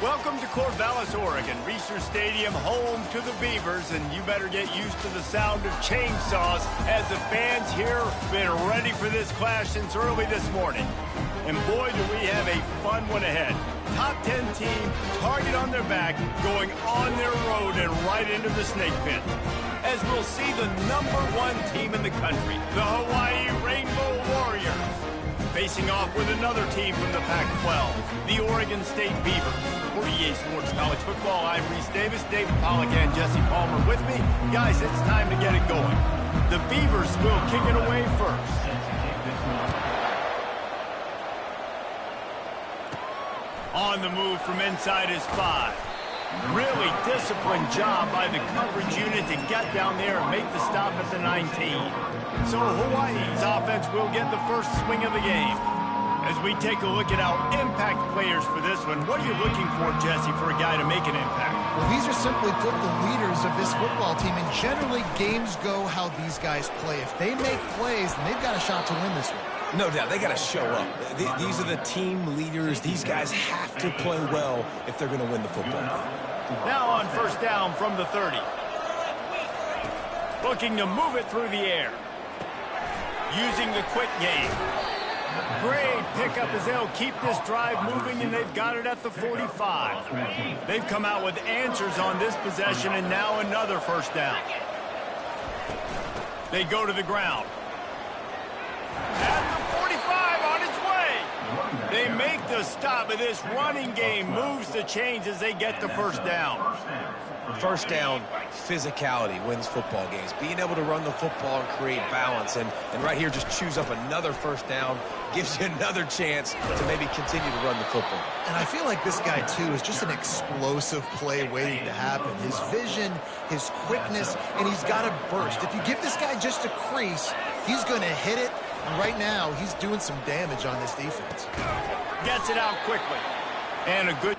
Welcome to Corvallis, Oregon, Research Stadium, home to the Beavers, and you better get used to the sound of chainsaws as the fans here have been ready for this clash since early this morning. And boy, do we have a fun one ahead. Top 10 team, target on their back, going on their road and right into the snake pit. As we'll see the #1 team in the country, the Hawaii Rainbow Warriors, facing off with another team from the Pac-12, the Oregon State Beavers. For EA Sports College Football, I'm Reese Davis, David Pollack, and Jesse Palmer with me. Guys, it's time to get it going. The Beavers will kick it away first. On the move from inside his 5. Really disciplined job by the coverage unit to get down there and make the stop at the 19. So Hawaii's offense will get the first swing of the game. As we take a look at our impact players for this one, what are you looking for, Jesse, for a guy to make an impact? Well, these are simply put the leaders of this football team, and generally games go how these guys play. If they make plays, then they've got a shot to win this one. No doubt, they got to show up. These are the team leaders. These guys have to play well if they're going to win the football game. Now on first down from the 30. Looking to move it through the air. Using the quick game. Great pickup as they'll keep this drive moving, and they've got it at the 45. They've come out with answers on this possession, and now another first down. They go to the ground. At the 45 on its way. They make the stop, but this running game moves the chains as they get the first down. First down, physicality wins football games. Being able to run the football and create balance. And right here, just choose up another first down, gives you another chance to maybe continue to run the football. And I feel like this guy, too, is just an explosive play waiting to happen. His vision, his quickness, and he's got a burst. If you give this guy just a crease, he's going to hit it. And right now, he's doing some damage on this defense. Gets it out quickly. And a good...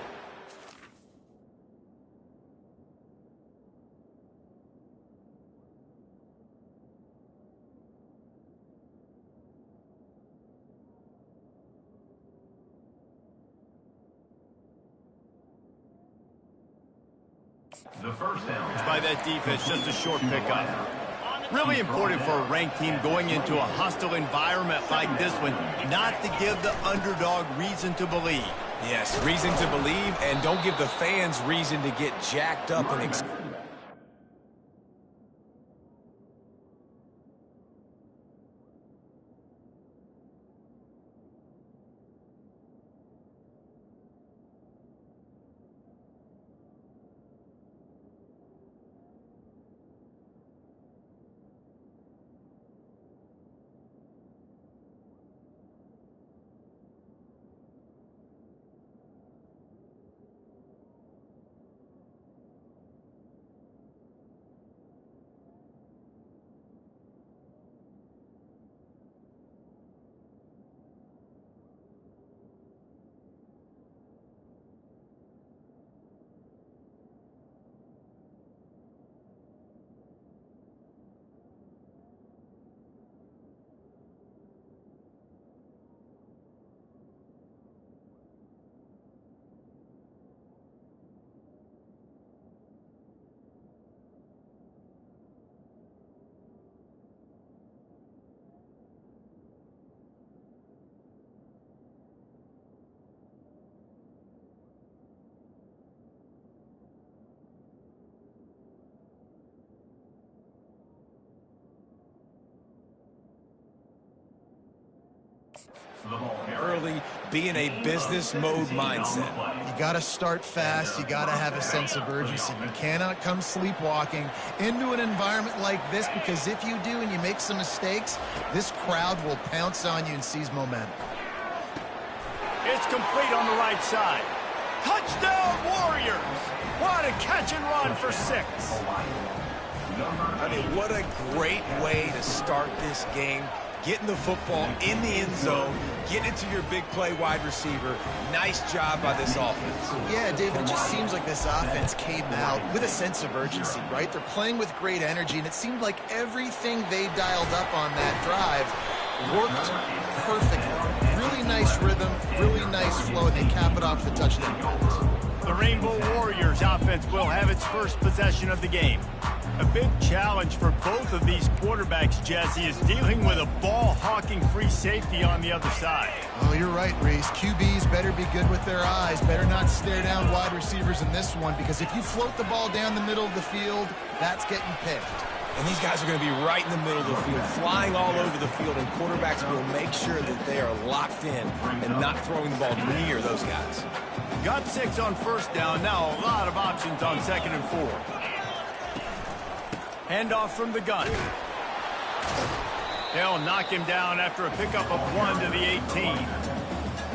The first down by that defense, just a short pickup. Really important for a ranked team going into a hostile environment like this one, not to give the underdog reason to believe. Yes, reason to believe, and don't give the fans reason to get jacked up and early, be in a business mode mindset. You got to start fast. You got to have a sense of urgency. You cannot come sleepwalking into an environment like this, because if you do and you make some mistakes, this crowd will pounce on you and seize momentum. It's complete on the right side. Touchdown, Warriors! What a catch and run for 6. I mean, what a great way to start this game. Getting the football in the end zone, getting it to your big play wide receiver. Nice job by this offense. Yeah, David, it just seems like this offense came out with a sense of urgency, right? They're playing with great energy, and it seemed like everything they dialed up on that drive worked perfectly. Really nice rhythm, really nice flow, and they cap it off with a touchdown pass. The Rainbow Warriors offense will have its first possession of the game. A big challenge for both of these quarterbacks, Jesse, is dealing with a ball-hawking free safety on the other side. Oh, you're right, Reese. QBs better be good with their eyes. Better not stare down wide receivers in this one, because if you float the ball down the middle of the field, that's getting picked. And these guys are going to be right in the middle of the field, flying all over the field, and quarterbacks will make sure that they are locked in and not throwing the ball near those guys. Got 6 on first down. Now a lot of options on 2nd and 4. Handoff from the gun. They'll knock him down after a pickup of 1 to the 18.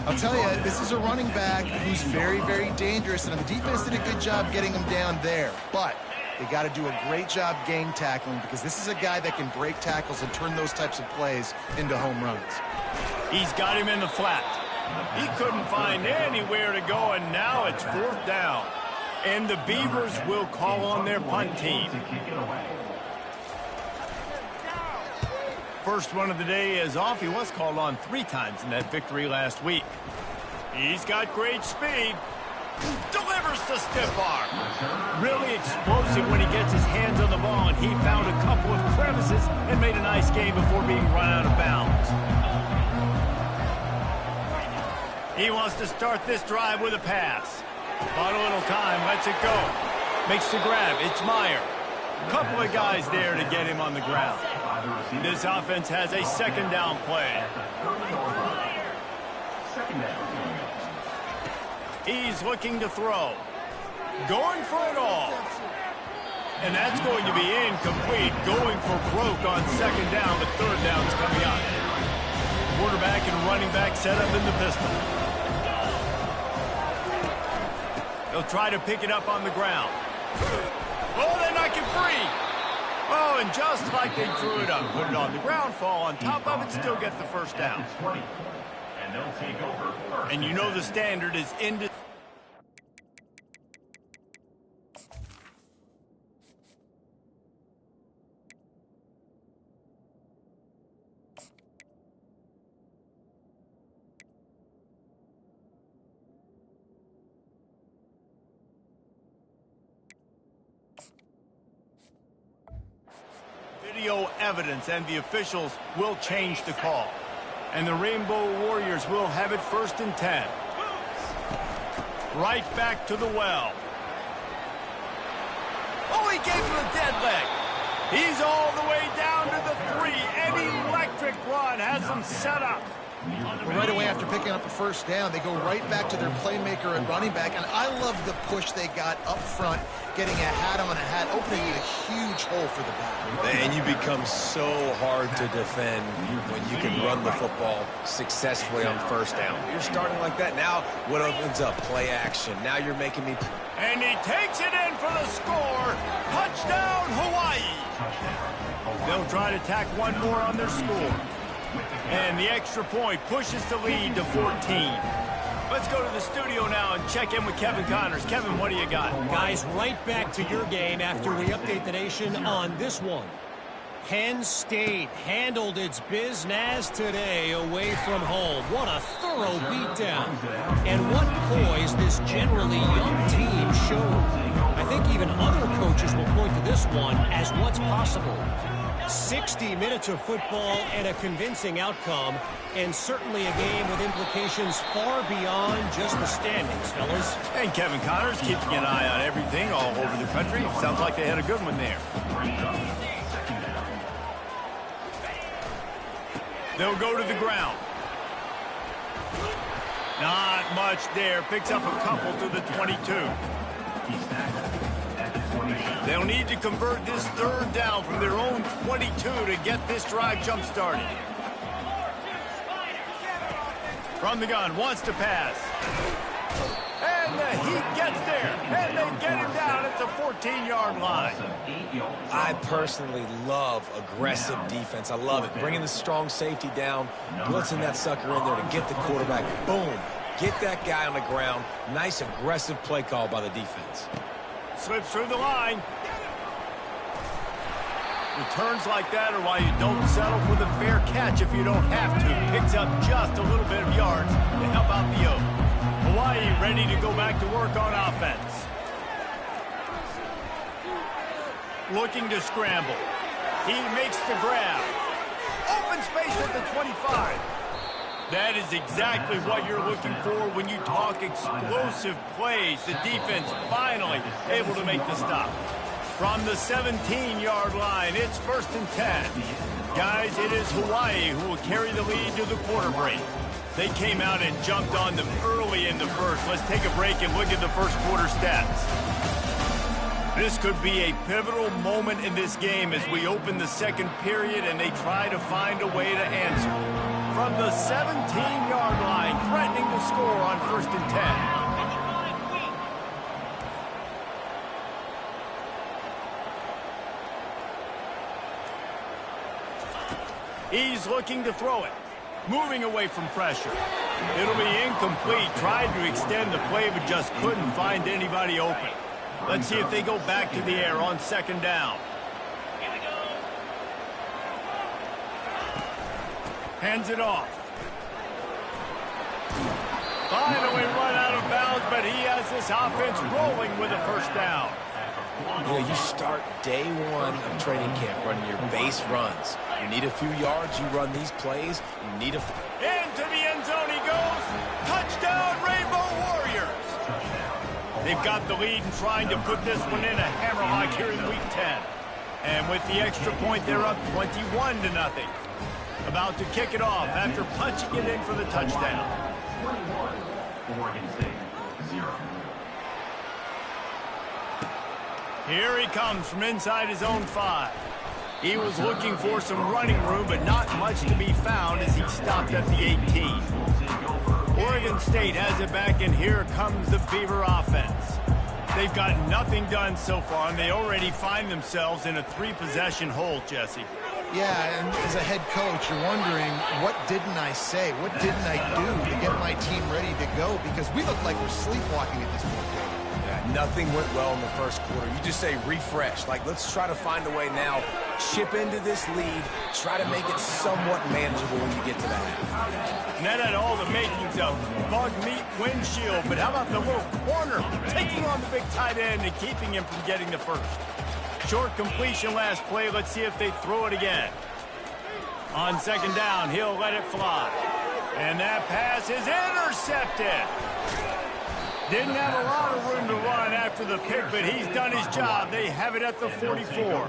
I'll tell you, this is a running back who's very, very dangerous, and the defense did a good job getting him down there. But they got to do a great job game tackling, because this is a guy that can break tackles and turn those types of plays into home runs. He's got him in the flat. He couldn't find anywhere to go, and now it's 4th down. And the Beavers will call on their punt team. First one of the day is off. He was called on 3 times in that victory last week. He's got great speed. Delivers the stiff arm. Really explosive when he gets his hands on the ball, and he found a couple of crevices and made a nice game before being run out of bounds. He wants to start this drive with a pass. About a little time, lets it go. Makes the grab. It's Meyer. Couple of guys there to get him on the ground. This offense has a 2nd down play. He's looking to throw. Going for it all. And that's going to be incomplete. Going for broke on 2nd down, but 3rd down's coming up. Quarterback and running back set up in the pistol. They'll try to pick it up on the ground. Oh, they knock it free. Oh, and just like they drew it up, put it on the ground, fall on top of it, still get the 1st down. And you know the standard is ended. Video evidence, and the officials will change the call. And the Rainbow Warriors will have it 1st and 10. Right back to the well. Oh, he gave him a dead leg. He's all the way down to the 3. An electric run has him set up. Right away after picking up a 1st down, they go right back to their playmaker at running back, and I love the push they got up front, getting a hat on a hat, opening a huge hole for the back. And you become so hard to defend when you can run the football successfully on 1st down. You're starting like that. Now what opens up? Play action. Now you're making me... And he takes it in for the score. Touchdown, Hawaii. They'll try to tack one more on their score. And the extra point pushes the lead to 14. Let's go to the studio now and check in with Kevin Connors. Kevin, what do you got? Guys, right back to your game after we update the nation on this one. Penn State handled its business today away from home. What a thorough beatdown. And what poise this generally young team showed. I think even other coaches will point to this one as what's possible. 60 minutes of football and a convincing outcome, and certainly a game with implications far beyond just the standings, fellas. And Kevin Connors keeping an eye on everything all over the country. Sounds like they had a good one there. They'll go to the ground. Not much there. Picks up a couple to the 22. They'll need to convert this 3rd down from their own 22 to get this drive jump-started. From the gun, wants to pass. And the Heat gets there, and they get him down at the 14-yard line. I personally love aggressive defense. I love it. Bringing the strong safety down, blitzing that sucker in there to get the quarterback. Boom. Get that guy on the ground. Nice aggressive play call by the defense. Slips through the line. Returns like that are why you don't settle for the fair catch if you don't have to. Picks up just a little bit of yards to help out the Oaks. Hawaii ready to go back to work on offense. Looking to scramble. He makes the grab. Open space at the 25. That is exactly what you're looking for when you talk explosive plays. The defense finally able to make the stop. From the 17-yard line, it's 1st and 10. Guys, it is Hawaii who will carry the lead to the quarter break. They came out and jumped on them early in the first. Let's take a break and look at the first quarter stats. This could be a pivotal moment in this game as we open the second period and they try to find a way to answer. From the 17-yard line, threatening to score on 1st and 10. He's looking to throw it. Moving away from pressure. It'll be incomplete. Tried to extend the play, but just couldn't find anybody open. Let's see if they go back to the air on 2nd down. Hands it off. Finally run out of bounds, but he has this offense rolling with a 1st down. You know, you start day one of training camp running your base runs. You need a few yards, you run these plays, you need a... Into the end zone he goes. Touchdown, Rainbow Warriors. They've got the lead and trying to put this one in a hammerlock here in Week 10. And with the extra point, they're up 21-0. About to kick it off after punching it in for the touchdown. 21, Oregon State, 0. Here he comes from inside his own 5. He was looking for some running room, but not much to be found as he stopped at the 18. Oregon State has it back, and here comes the Beaver offense. They've got nothing done so far, and they already find themselves in a 3-possession hole, Jesse. Yeah, and as a head coach, you're wondering, what didn't I say? What didn't I do to get my team ready to go? Because we look like we're sleepwalking at this point. Yeah, nothing went well in the first quarter. You just say refresh. Like, let's try to find a way now. Chip into this lead. Try to make it somewhat manageable when you get to that half. And that had all the makings of bug meat windshield. But how about the little corner taking on the big tight end and keeping him from getting the first? Short completion last play. Let's see if they throw it again. On 2nd down, he'll let it fly. And that pass is intercepted. Didn't have a lot of room to run after the pick, but he's done his job. They have it at the 44.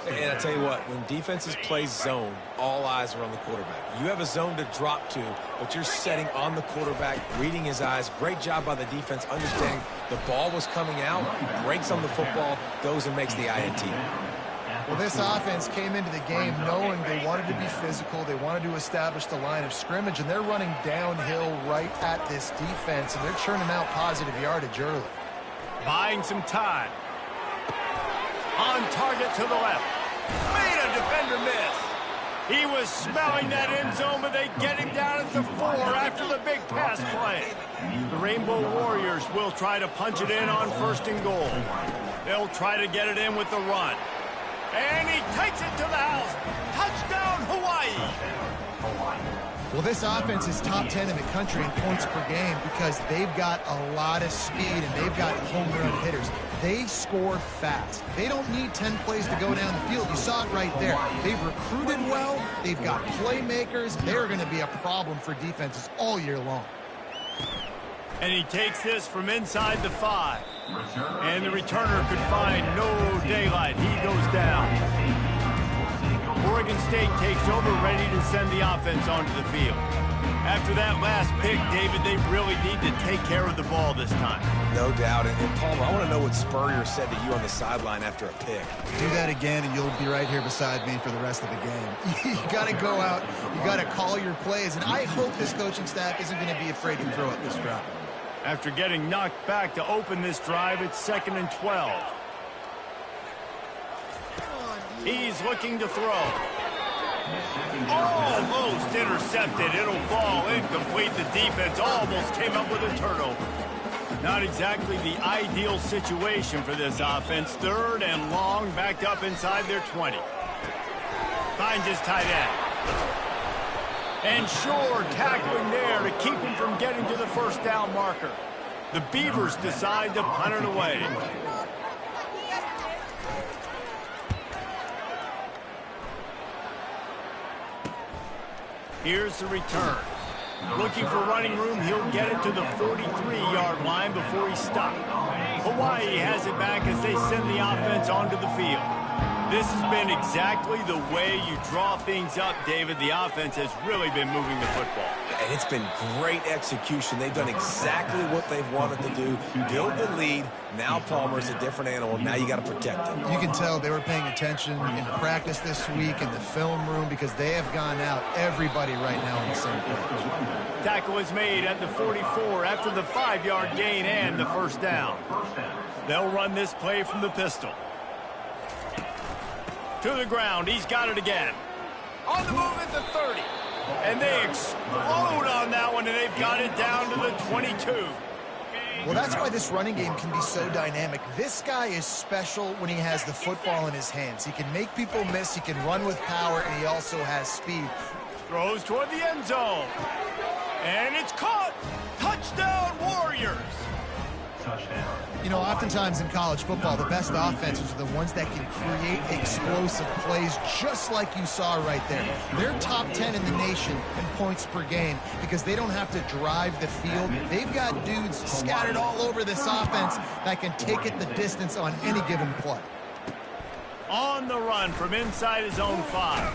And I tell you what, when defenses play zone, all eyes are on the quarterback. You have a zone to drop to, but you're setting on the quarterback, reading his eyes. Great job by the defense, understanding the ball was coming out, breaks on the football, goes and makes the INT. Well, this offense came into the game knowing they wanted to be physical, they wanted to establish the line of scrimmage, and they're running downhill right at this defense, and they're churning out positive yardage early. Buying some time. On target to the left. Made a defender miss. He was smelling that end zone, but they get him down at the 4 after the big pass play. The Rainbow Warriors will try to punch it in on 1st and goal. They'll try to get it in with the run. And he takes it to the house. Touchdown, Hawaii. Well, this offense is top 10 in the country in points per game because they've got a lot of speed and they've got home run hitters. They score fast. They don't need 10 plays to go down the field. You saw it right there. They've recruited well. They've got playmakers. They're going to be a problem for defenses all year long. And he takes this from inside the 5. And the returner could find no daylight. He goes down. Oregon State takes over, ready to send the offense onto the field. After that last pick, David, they really need to take care of the ball this time. No doubt. And Palmer, I want to know what Spurrier said to you on the sideline after a pick. Do that again, and you'll be right here beside me for the rest of the game. You got to go out. You got to call your plays. And I hope this coaching staff isn't going to be afraid to throw it this drive. After getting knocked back to open this drive, it's 2nd and 12. He's looking to throw. Almost intercepted. It'll fall incomplete. The defense almost came up with a turnover. Not exactly the ideal situation for this offense. 3rd and long, backed up inside their 20. Finds his tight end. And sure, tackling there to keep him from getting to the first down marker. The Beavers decide to punt it away. Here's the return. Looking for running room, he'll get it to the 43-yard line before he's stopped. Hawaii has it back as they send the offense onto the field. This has been exactly the way you draw things up, David. The offense has really been moving the football. And it's been great execution. They've done exactly what they've wanted to do. Build the lead. Now Palmer's a different animal. Now you got to protect him. You can tell they were paying attention in practice this week in the film room because they have gone out everybody right now on the same page. Tackle is made at the 44 after the 5-yard gain and the first down. They'll run this play from the pistol. To the ground. He's got it again. On the move at the 30. And they explode on that one, and they've got it down to the 22. Well, that's why this running game can be so dynamic. This guy is special when he has the football in his hands. He can make people miss, he can run with power, and he also has speed. Throws toward the end zone. And it's caught. Touchdown, Warriors. Touchdown. You know, oftentimes in college football, the best offenses are the ones that can create explosive plays just like you saw right there. They're top 10 in the nation in points per game because they don't have to drive the field. They've got dudes scattered all over this offense that can take it the distance on any given play. On the run from inside his own 5.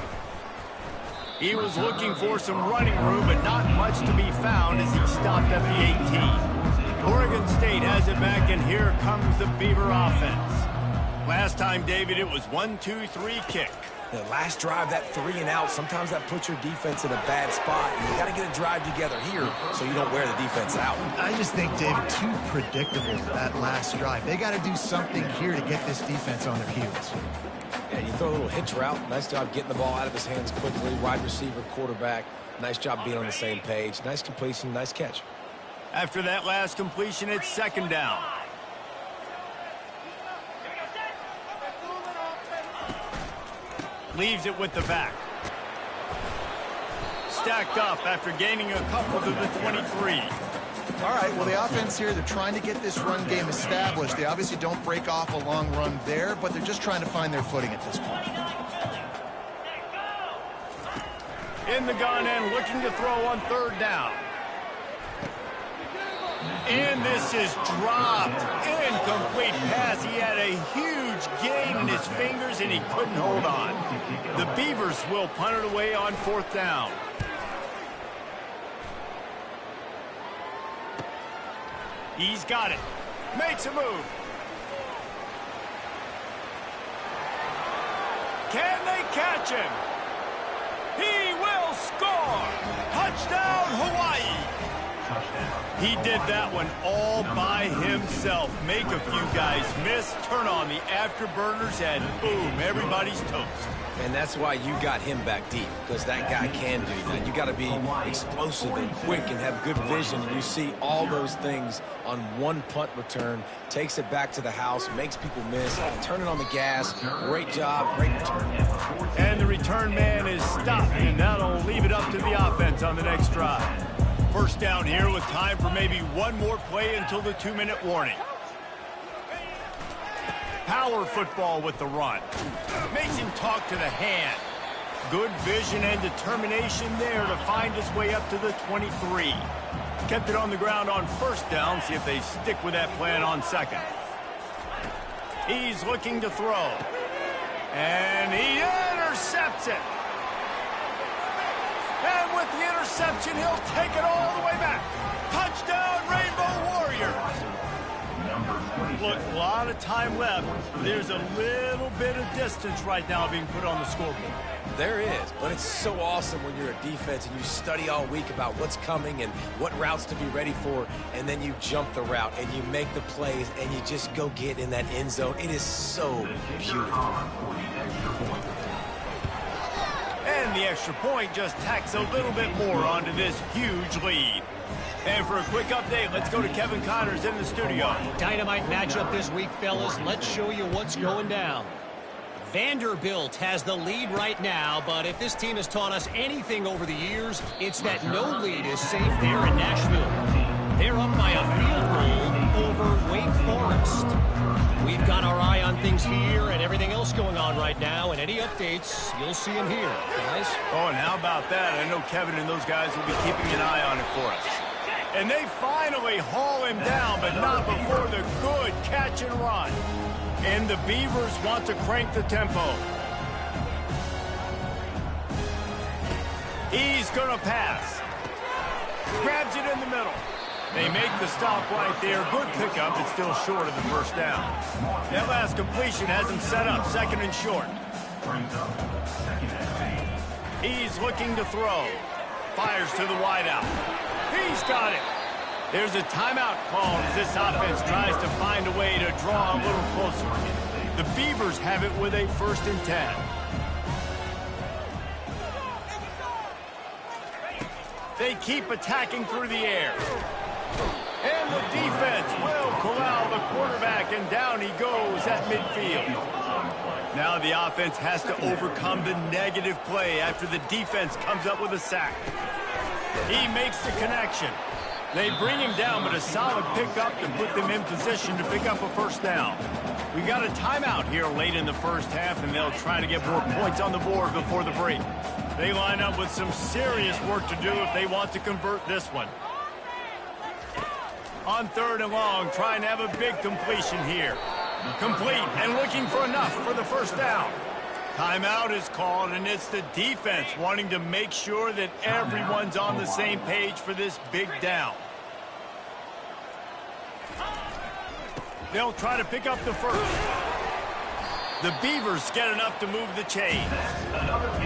He was looking for some running room, but not much to be found as he stopped at the 18. Oregon State has it back, and here comes the Beaver offense. Last time, David, it was 1-2-3 kick. The last drive, that 3 and out, sometimes that puts your defense in a bad spot. And you got to get a drive together here so you don't wear the defense out. I just think, David, too predictable that last drive. They got to do something here to get this defense on their heels. Yeah, you throw a little hitch route. Nice job getting the ball out of his hands quickly. Wide receiver, quarterback. Nice job being on the same page. Nice completion, nice catch. After that last completion, it's second down. Leaves it with the back. Stacked up after gaining a couple to the 23. All right, well, the offense here, they're trying to get this run game established. They obviously don't break off a long run there, but they're just trying to find their footing at this point. In the gun and looking to throw on third down. And this is dropped. Incomplete pass. He had a huge gain in his fingers, and he couldn't hold on. The Beavers will punt it away on fourth down. He's got it. Makes a move. Can they catch him? He will score. Touchdown, Hawaii. He did that one all by himself. Make a few guys miss, turn on the afterburners, and boom, everybody's toast. And that's why you got him back deep, because that guy can do that. You got to be explosive and quick and have good vision. And you see all those things on one punt return. Takes it back to the house, makes people miss, turning on the gas. Great job, great return. And the return man is stopped, and that'll leave it up to the offense on the next drive. First down here with time for maybe one more play until the 2-minute warning. Power football with the run. Makes him talk to the hand. Good vision and determination there to find his way up to the 23. Kept it on the ground on first down. See if they stick with that plan on second. He's looking to throw. And he intercepts it. And with the interception, he'll take it all the way back. Touchdown, Rainbow Warriors. Look, a lot of time left. There's a little bit of distance right now being put on the scoreboard. There is, but it's so awesome when you're a defense and you study all week about what's coming and what routes to be ready for, and then you jump the route and you make the plays and you just go get in that end zone. It is so beautiful. And the extra point just tacks a little bit more onto this huge lead. And for a quick update, let's go to Kevin Connors in the studio. Dynamite matchup this week, fellas. Let's show you what's going down. Vanderbilt has the lead right now, but if this team has taught us anything over the years, it's that no lead is safe there in Nashville. They're up by a field goal over Wake Forest. We've got our eye on things here and everything else going on right now, and any updates, you'll see them here, guys. Oh, and how about that? I know Kevin and those guys will be keeping an eye on it for us. And they finally haul him down, but not before the good catch and run. And the Beavers want to crank the tempo. He's going to pass. Grabs it in the middle. They make the stop right there. Good pickup. It's still short of the first down. That last completion has him set up. Second and short. He's looking to throw. Fires to the wideout. He's got it. There's a timeout called as this offense tries to find a way to draw a little closer. The Beavers have it with a 1st and 10. They keep attacking through the air. And the defense will corral the quarterback, and down he goes at midfield. Now the offense has to overcome the negative play after the defense comes up with a sack. He makes the connection. They bring him down, but a solid pickup to put them in position to pick up a 1st down. We got a timeout here late in the first half, and they'll try to get more points on the board before the break. They line up with some serious work to do if they want to convert this one. On 3rd and long, trying to have a big completion here. Complete and looking for enough for the 1st down. Timeout is called, and it's the defense wanting to make sure that everyone's on the same page for this big down. They'll try to pick up the 1st. The Beavers get enough to move the chains.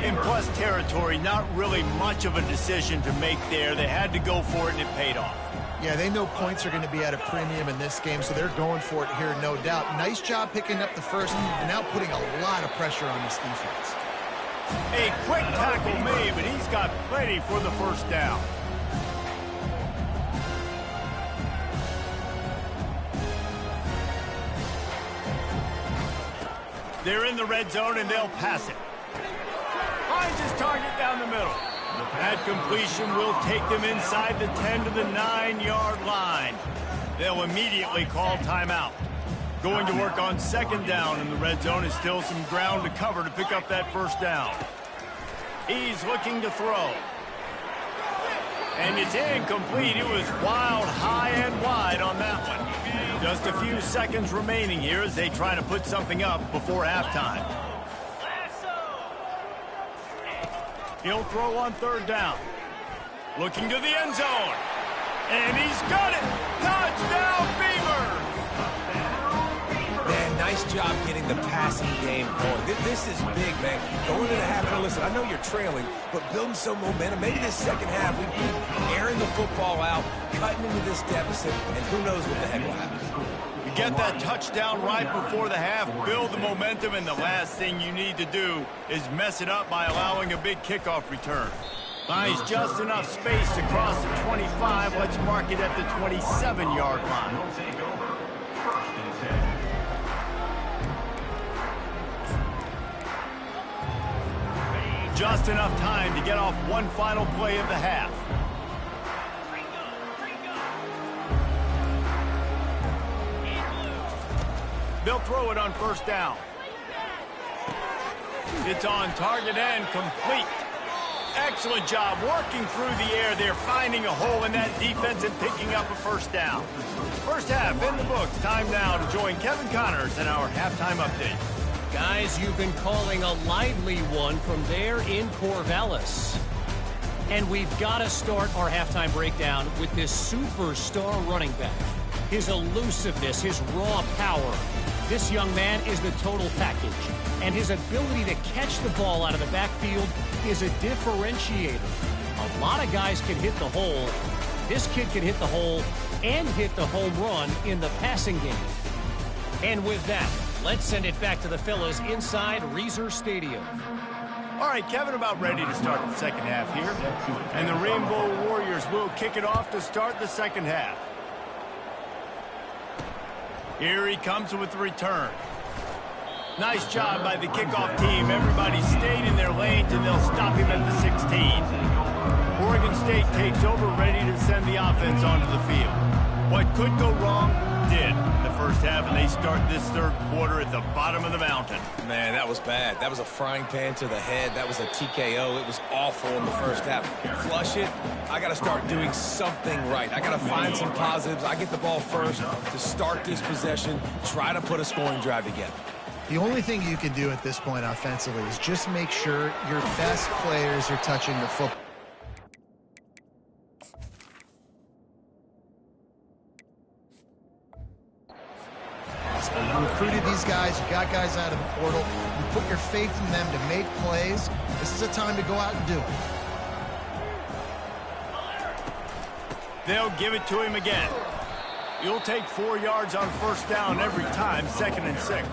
In plus territory, not really much of a decision to make there. They had to go for it, and it paid off. Yeah, they know points are going to be at a premium in this game, so they're going for it here, no doubt. Nice job picking up the 1st and now putting a lot of pressure on this defense. A quick tackle made, but he's got plenty for the 1st down. They're in the red zone, and they'll pass it. Finds his target down the middle. That completion will take them inside the 10 to the 9-yard line. They'll immediately call timeout. Going to work on 2nd down in the red zone is still some ground to cover to pick up that 1st down. He's looking to throw. And it's incomplete. It was wild, high and wide on that one. Just a few seconds remaining here as they try to put something up before halftime. He'll throw on 3rd down. Looking to the end zone. And he's got it. Touchdown, Beavers! Man, nice job getting the passing game going. This is big, man. Going into the half, and listen, I know you're trailing, but building some momentum. Maybe this 2nd half, we keep airing the football out, cutting into this deficit, and who knows what the heck will happen. You get that touchdown right before the half, build the momentum, and the last thing you need to do is mess it up by allowing a big kickoff return. Finds just enough space to cross the 25. Let's mark it at the 27-yard line. Just enough time to get off one final play of the half. They'll throw it on 1st down. It's on target and complete. Excellent job working through the air there, finding a hole in that defense and picking up a 1st down. First half in the books. Time now to join Kevin Connors in our halftime update. Guys, you've been calling a lively one from there in Corvallis. And we've got to start our halftime breakdown with this superstar running back. His elusiveness, his raw power. This young man is the total package. And his ability to catch the ball out of the backfield is a differentiator. A lot of guys can hit the hole. This kid can hit the hole and hit the home run in the passing game. And with that, let's send it back to the fellas inside Reser Stadium. All right, Kevin, about ready to start the 2nd half here. And the Rainbow Warriors will kick it off to start the 2nd half. Here he comes with the return. Nice job by the kickoff team. Everybody stayed in their lanes, and they'll stop him at the 16. Oregon State takes over, ready to send the offense onto the field. What could go wrong did in the first half, and they start this third quarter at the bottom of the mountain. Man, that was bad. That was a frying pan to the head. That was a TKO. It was awful in the first half. Flush it. I got to start doing something right. I got to find some positives. I get the ball first to start this possession, try to put a scoring drive together. The only thing you can do at this point offensively is just make sure your best players are touching the football. You recruited these guys, you got guys out of the portal, you put your faith in them to make plays. This is a time to go out and do it. They'll give it to him again. You'll take 4 yards on first down every time, 2nd and 6.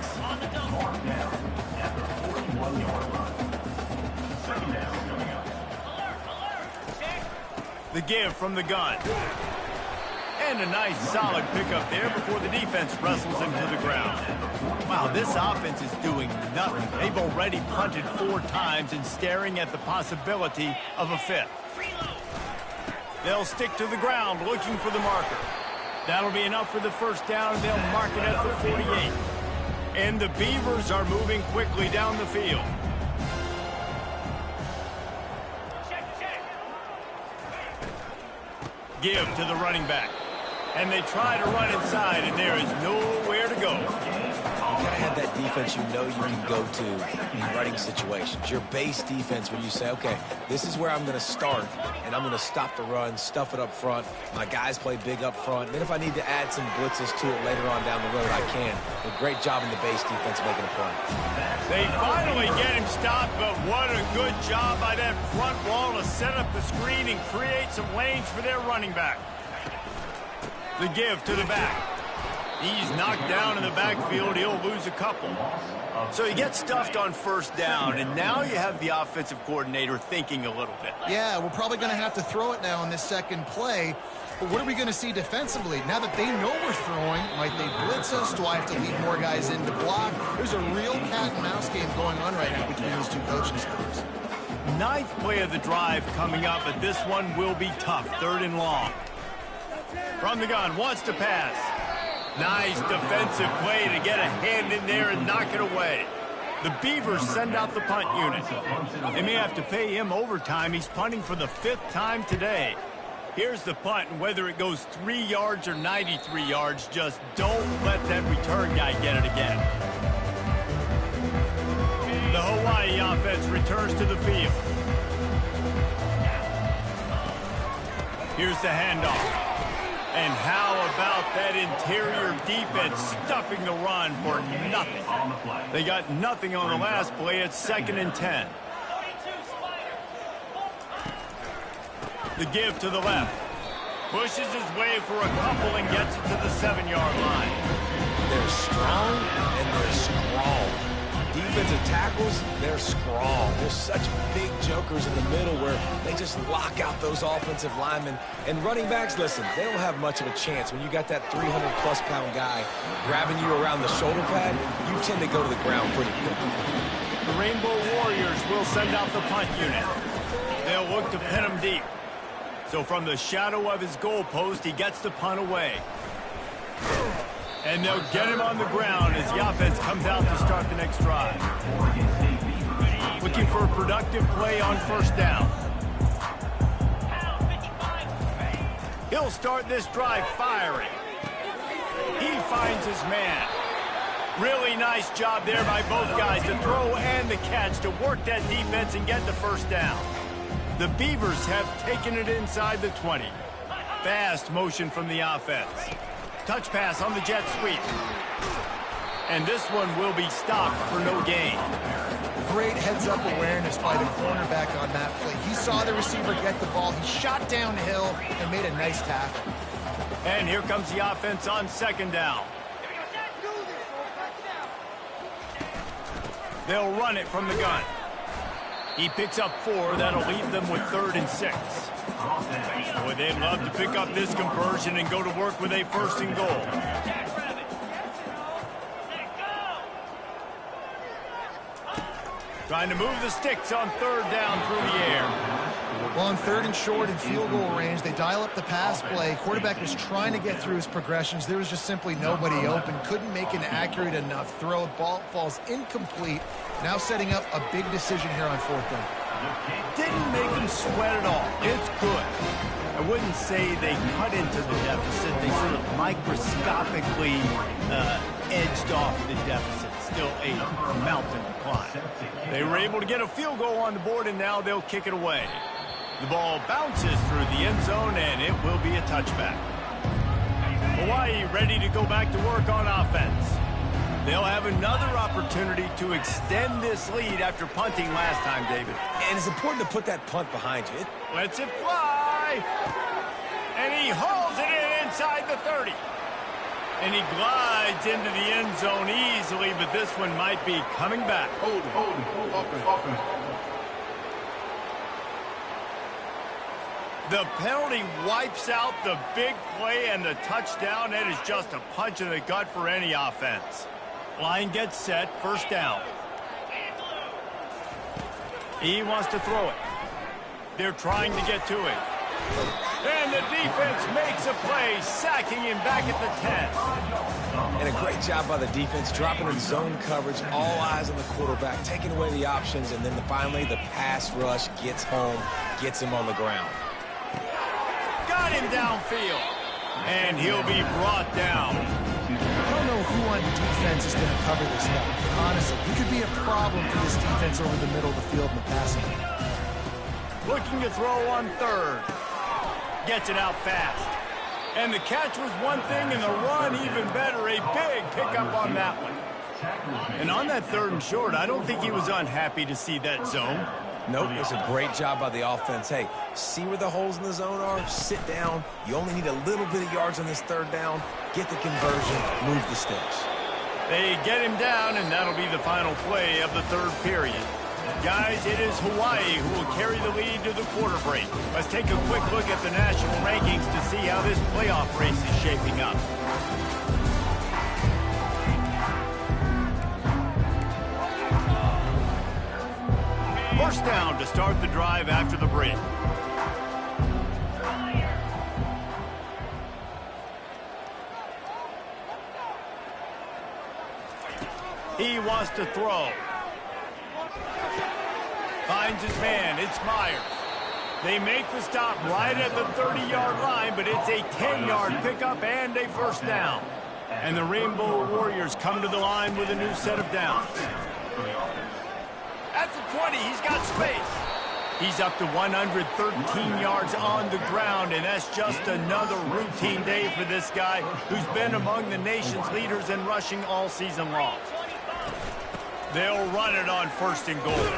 The give from the gun. And a nice solid pickup there before the defense wrestles him to the ground. Wow, this offense is doing nothing. They've already punted 4 times and staring at the possibility of a 5th. They'll stick to the ground looking for the marker. That'll be enough for the first down. They'll mark it at the 48. And the Beavers are moving quickly down the field. Give to the running back. And they try to run inside, and there is nowhere to go. You gotta have that defense you know you can go to in running situations. Your base defense where you say, okay, this is where I'm gonna start, and I'm gonna stop the run, stuff it up front. My guys play big up front. Then if I need to add some blitzes to it later on down the road, I can. A great job in the base defense making a play. They finally get him stopped, but what a good job by that front wall to set up the screen and create some lanes for their running back. The give to the back. He's knocked down in the backfield. He'll lose a couple. So he gets stuffed on first down, and now you have the offensive coordinator thinking a little bit. Yeah, we're probably going to have to throw it now in this second play. But what are we going to see defensively? Now that they know we're throwing, might they blitz us? Do I have to leave more guys in to block? There's a real cat and mouse game going on right now between these two coaching staffs. 9th play of the drive coming up, but this one will be tough. 3rd and long. From the gun, wants to pass. Nice defensive play to get a hand in there and knock it away. The Beavers send out the punt unit. They may have to pay him overtime. He's punting for the 5th time today. Here's the punt, and whether it goes 3 yards or 93 yards, just don't let that return guy get it again. The Hawaii offense returns to the field. Here's the handoff. And how about that interior defense stuffing the run for nothing? They got nothing on the last play. It's 2nd and 10. The give to the left. Pushes his way for a couple and gets it to the 7-yard line. They're strong and they're strong. Defensive tackles, they're strong. They're such big jokers in the middle where they just lock out those offensive linemen. And running backs, listen, they don't have much of a chance. When you got that 300-plus pound guy grabbing you around the shoulder pad, you tend to go to the ground pretty quickly. The Rainbow Warriors will send out the punt unit. They'll look to pin him deep. So from the shadow of his goalpost, he gets the punt away. And they'll get him on the ground as the offense comes out to start the next drive. Looking for a productive play on first down. He'll start this drive firing. He finds his man. Really nice job there by both guys, the throw and the catch, to work that defense and get the first down. The Beavers have taken it inside the 20. Fast motion from the offense. Touch pass on the jet sweep. And this one will be stopped for no gain. Great heads-up awareness by the cornerback on that play. He saw the receiver get the ball. He shot downhill and made a nice tackle. And here comes the offense on 2nd down. They'll run it from the gun. He picks up 4. That'll leave them with 3rd and 6. Boy, they'd love to pick up this conversion and go to work with a 1st and goal. Trying to move the sticks on third down through the air. Well, on third and short and field goal range, they dial up the pass play. Quarterback was trying to get through his progressions. There was just simply nobody open. Couldn't make an accurate enough throw. Ball falls incomplete. Now setting up a big decision here on fourth down. Didn't make him sweat at all. It's good. I wouldn't say they cut into the deficit. They sort of microscopically edged off the deficit. Still a mountain to climb. They were able to get a field goal on the board, and now they'll kick it away. The ball bounces through the end zone, and it will be a touchback. Hawaii ready to go back to work on offense. They'll have another opportunity to extend this lead after punting last time, David. And it's important to put that punt behind you. Lets it fly. And he hauls it in inside the 30. And he glides into the end zone easily, but this one might be coming back. Hold. The penalty wipes out the big play and the touchdown. It is just a punch in the gut for any offense. Line gets set, first down. He wants to throw it. They're trying to get to it. And the defense makes a play, sacking him back at the 10. And a great job by the defense, dropping in zone coverage, all eyes on the quarterback, taking away the options, and then finally the pass rush gets home, gets him on the ground. Got him downfield. And he'll be brought down. I don't know who on defense is going to cover this guy. Honestly, he could be a problem for this defense over the middle of the field in the passing game. Looking to throw on third. Gets it out fast. And the catch was one thing, and the run even better. A big pickup on that one. And on that third and short, I don't think he was unhappy to see that zone. Nope, it's a great job by the offense. Hey, see where the holes in the zone are? Sit down. You only need a little bit of yards on this third down. Get the conversion, move the sticks. They get him down, and that'll be the final play of the third period. Guys, it is Hawaii who will carry the lead to the quarter break. Let's take a quick look at the national rankings to see how this playoff race is shaping up. First down to start the drive after the break. He wants to throw. Finds his man. It's Myers. They make the stop right at the 30-yard line, but it's a 10-yard pickup and a first down. And the Rainbow Warriors come to the line with a new set of downs. At the 20, he's got space. He's up to 113 yards on the ground, and that's just another routine day for this guy who's been among the nation's leaders in rushing all season long. They'll run it on first and goal.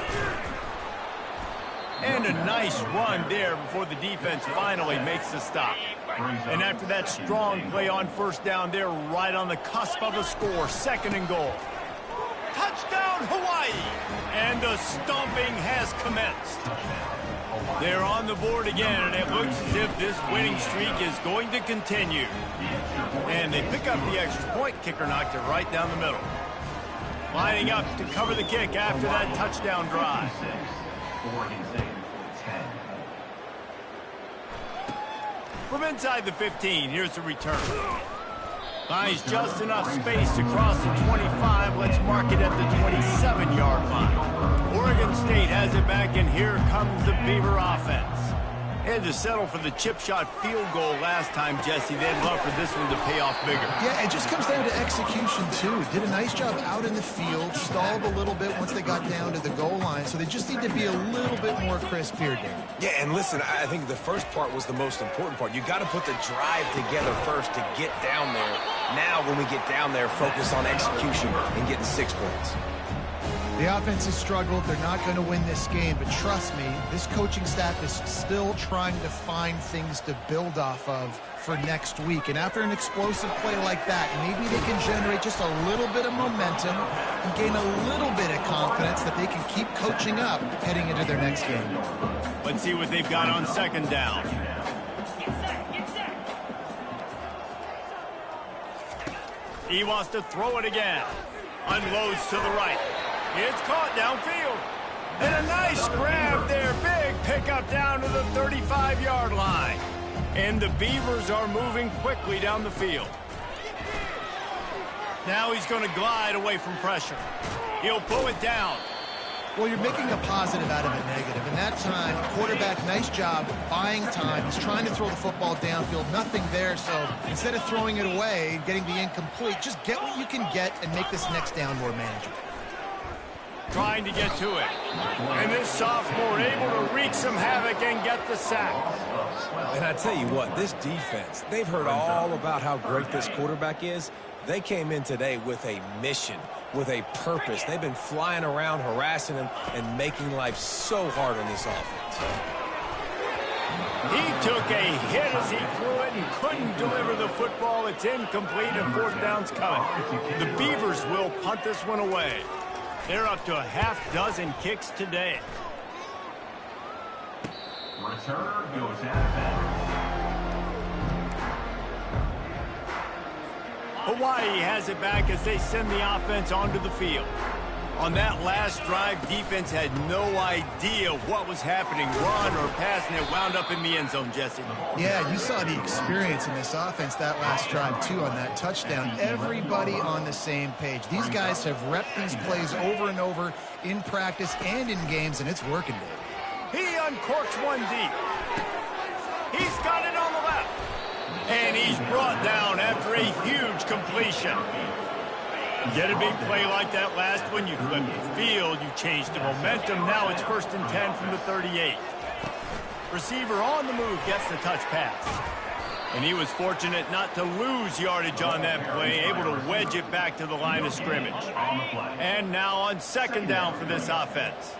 And a nice run there before the defense finally makes the stop. And after that strong play on first down, they're right on the cusp of a score, second and goal. Touchdown, Hawaii! And the stomping has commenced. They're on the board again, and it looks as if this winning streak is going to continue. And they pick up the extra point. Kicker knocked it right down the middle. Lining up to cover the kick after that touchdown drive. From inside the 15, here's the return. Finds just enough space to cross the 25. Let's mark it at the 27-yard line. Oregon State has it back, and here comes the Beaver offense. Had to settle for the chip shot field goal last time, Jesse. They'd love for this one to pay off bigger. Yeah, it just comes down to execution, too. Did a nice job out in the field, stalled a little bit once they got down to the goal line, so they just need to be a little bit more crisp here, Darren. Yeah, and listen, I think the first part was the most important part. You got to put the drive together first to get down there. Now, when we get down there, focus on execution and getting 6 points. The offense has struggled. They're not going to win this game, but trust me, this coaching staff is still trying to find things to build off of for next week. And after an explosive play like that, maybe they can generate just a little bit of momentum and gain a little bit of confidence that they can keep coaching up heading into their next game. Let's see what they've got on second down. He wants to throw it again. Unloads to the right. It's caught downfield. And a nice grab there. Big pickup down to the 35-yard line. And the Beavers are moving quickly down the field. Now he's going to glide away from pressure. He'll pull it down. Well, you're making a positive out of a negative. And that time, quarterback, nice job buying time. He's trying to throw the football downfield. Nothing there. So instead of throwing it away, getting the incomplete, just get what you can get and make this next down more manageable. Trying to get to it. And this sophomore able to wreak some havoc and get the sack. And I tell you what, this defense, they've heard all about how great this quarterback is. They came in today with a mission, with a purpose. They've been flying around, harassing him, and making life so hard on this offense. He took a hit as he threw it and couldn't deliver the football. It's incomplete and fourth down's coming. The Beavers will punt this one away. They're up to a half-dozen kicks today. Returner goes out of bounds. Hawaii has it back as they send the offense onto the field. On that last drive, defense had no idea what was happening, run or pass, and it wound up in the end zone, Jesse. Yeah, you saw the experience in this offense that last drive, too, on that touchdown. Everybody on the same page. These guys have repped these plays over and over in practice and in games, and it's working, Dave. He uncorks one deep. He's got it on the left. And he's brought down after a huge completion. Get a big play like that last one, you flip the field, you change the momentum. Now it's 1st and 10 from the 38. Receiver on the move gets the touch pass. And he was fortunate not to lose yardage on that play, able to wedge it back to the line of scrimmage. And now on 2nd down for this offense.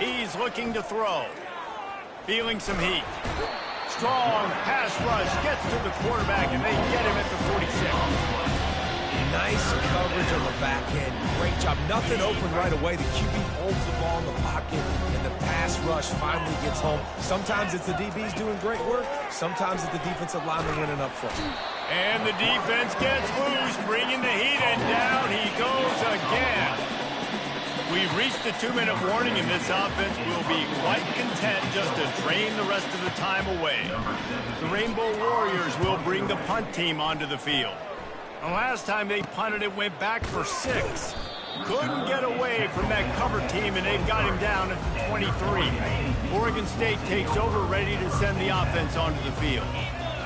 He's looking to throw. Feeling some heat. Strong pass rush gets to the quarterback, and they get him at the 46. Nice coverage on the back end. Great job. Nothing open right away. The QB holds the ball in the pocket, and the pass rush finally gets home. Sometimes it's the DBs doing great work. Sometimes it's the defensive lineman winning up front. And the defense gets loose, bringing the heat, and down he goes again. We've reached the 2-minute warning, and this offense will be quite content just to drain the rest of the time away. The Rainbow Warriors will bring the punt team onto the field. The last time they punted, it went back for 6. Couldn't get away from that cover team, and they've got him down at the 23. Oregon State takes over, ready to send the offense onto the field.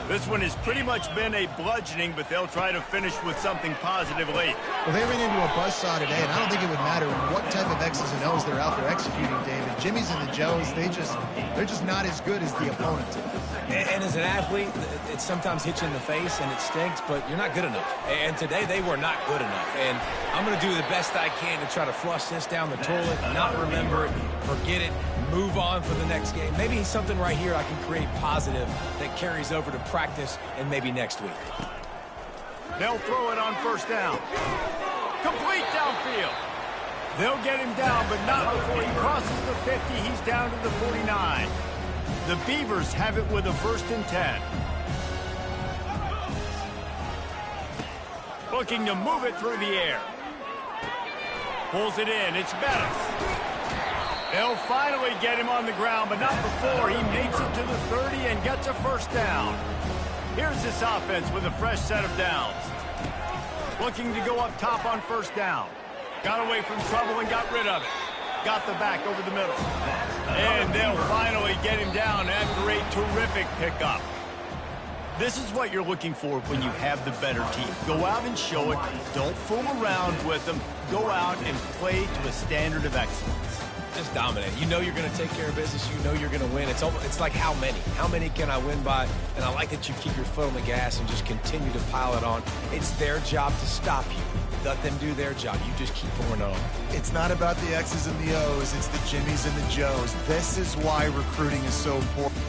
This one has pretty much been a bludgeoning, but they'll try to finish with something positive late. Well, they ran into a buzzsaw today, and I don't think it would matter what type of X's and O's they're out there executing, David. Jimmy's and the Joes, they're just not as good as the opponent. And as an athlete, it sometimes hits you in the face, and it stinks, but you're not good enough. And today, they were not good enough. And I'm going to do the best I can to try to flush this down the toilet, not remember it, forget it, move on for the next game. Maybe something right here I can create positive that carries over to practice and maybe next week. They'll throw it on 1st down. Complete downfield. They'll get him down, but not before he crosses the 50. He's down to the 49. The Beavers have it with a 1st and 10. Looking to move it through the air. Pulls it in. It's Bettis. They'll finally get him on the ground, but not before he makes it to the 30 and gets a 1st down. Here's this offense with a fresh set of downs. Looking to go up top on 1st down. Got away from trouble and got rid of it. Got the back over the middle. And they'll finally get him down after a terrific pickup. This is what you're looking for when you have the better team. Go out and show it. Don't fool around with them. Go out and play to a standard of excellence. Just dominate. You know you're going to take care of business. You know you're going to win. It's like how many? How many can I win by? And I like that you keep your foot on the gas and just continue to pile it on. It's their job to stop you. Let them do their job. You just keep pouring it on. It's not about the X's and the O's. It's the Jimmies and the Joes. This is why recruiting is so important.